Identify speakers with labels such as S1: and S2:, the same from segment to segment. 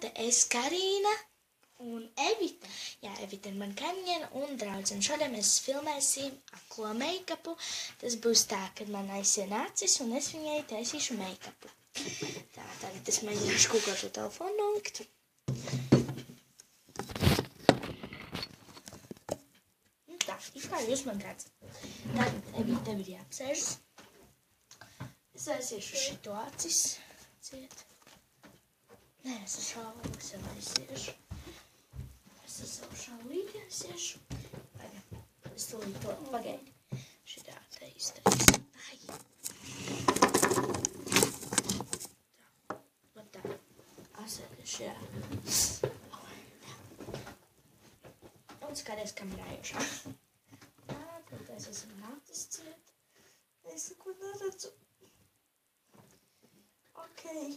S1: te es Karīna.
S2: Un Evita.
S1: Jā, Evita ir man kaimiņiene un draudzene. Šodien mēs filmēsim aklo meikapu. Tas būs tā, kad man aizsien acis un es viņai taisīšu meikapu. Tā, tagad es mēģināšu kaut kā to telefonu nolikt. Tā, kā jūs man redzat. Tagad Evita tev ir jāapsēžas. Es aiziešu šito acis. Ciet. Nē, es ar šāvu jau aiziešu. Es ar savu šāvīti aiziešu. Pagaid, es tūlīt to pagaidi. Šitā te izdarīsim. Ai. Tā, man tā. Asēdiešu, jā. Un skaties kamerājušā. Tā, tad es esmu nācis ciet. Es neko neredzu. Okei.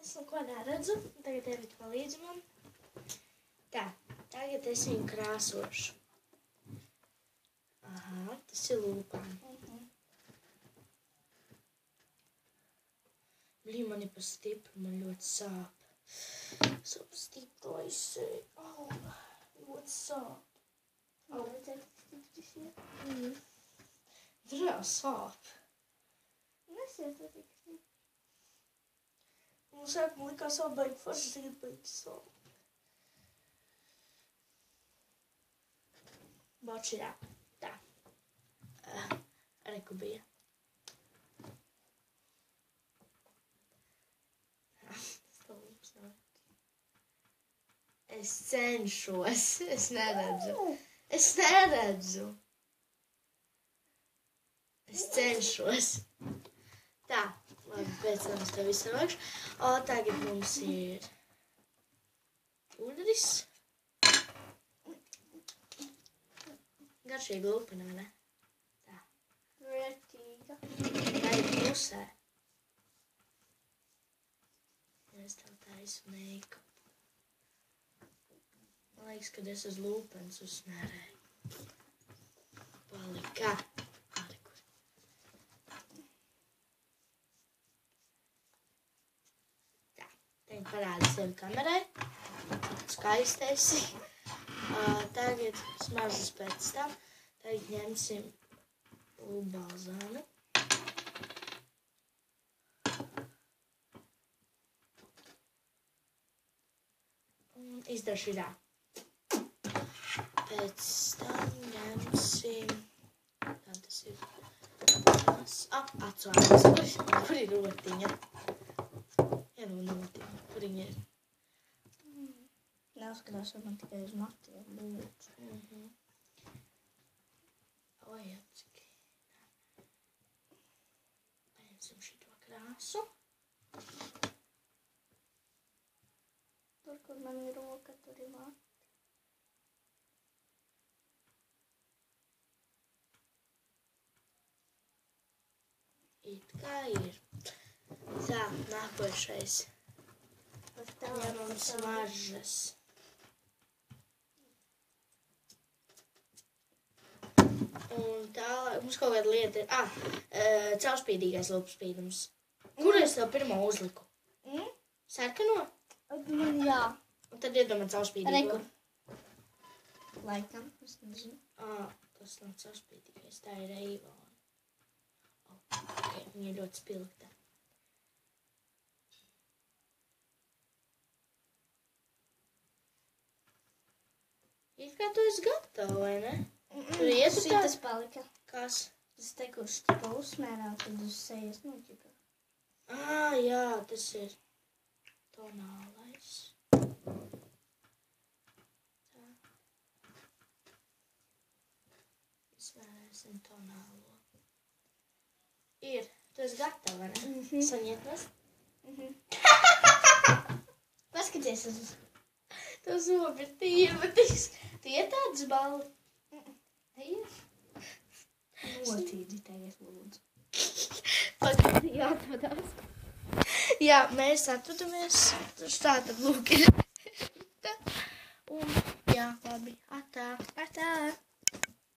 S1: Es neko neredzu. Tagad Evita palīdz man. Tā, tagad es viņu krāsošu. Aha, tas ir lūpām. Blī, man ir pa stipru, man ļoti sāp. Sāp stipru aizsēju. Au, ļoti sāp. Au, tur jau sāp.
S2: Nesiet, tas tik stipri.
S1: Man sākumā likās vēl baigi forši, tagad baigi sāp. Baut šitā. Tā. Reku bija. Tas tā lūpas nav. Es cenšos. Es neredzu. Es neredzu. Es cenšos. Tā. Labi, pēc tam es tev visu savākšu. O, tagad mums ir pudris. Garšīgi lupinā, ne? Tā.
S2: Vērtīga.
S1: Tā ir pusē. Es tev taisu meikapu. Man liekas, kad es uz lūpens uzsmērēju. Palika. Palikur. Tā. Tagad parādi sevi kamerai. Skaistēsi. Tagad smaržas pēc tam. Tagad ņemsim balzānu. Un izdaršu šitā. Pēc tam ņemsim... Tā tas ir... Atsvārds. Kur ir rotiņa? Ja nu notiņa. Kur viņa ir?
S2: Neuzskatās, vai man tikai uz matiem lūdzu.
S1: Oi, cik. Paņemsim šito krāsu.
S2: Tur, kur man ir roka, tur ir mati.
S1: It kā ir. Tā, nākošais. Ņemam smaržas. Un tālāk, mums kaut kāda lieta ir, caurspīdīgais lupspīdums. Kur es tev pirmo uzliku? Sarkano?
S2: Jā.
S1: Un tad iedomā caurspīdīgo.
S2: Reku. Laikam, es nezinu.
S1: Tas nav caurspīdīgais, tā ir Eivona. Ok, viņa ir ļoti spilgta. It kā tu esi gatava, vai ne? Tur ietu tā?
S2: Šitas palika.
S1: Kas?
S2: Tas te, kurš tikko uzsmērā, tad uz sejas noķipa.
S1: Jā, tas ir tonālais. Tā. Izmērēsim tonālo. Ir. Tu esi gatava, ne? Saņiet mēs?
S2: Paskaties uz...
S1: Tev zobi ir tīri, bet tu ietādas balli?
S2: Ejies? Notīdi tagad lūdzu.
S1: Pagaid, jāatvedās. Jā, mēs atvedamies. Tā tad lūk ir. Un jā, labi. Atā.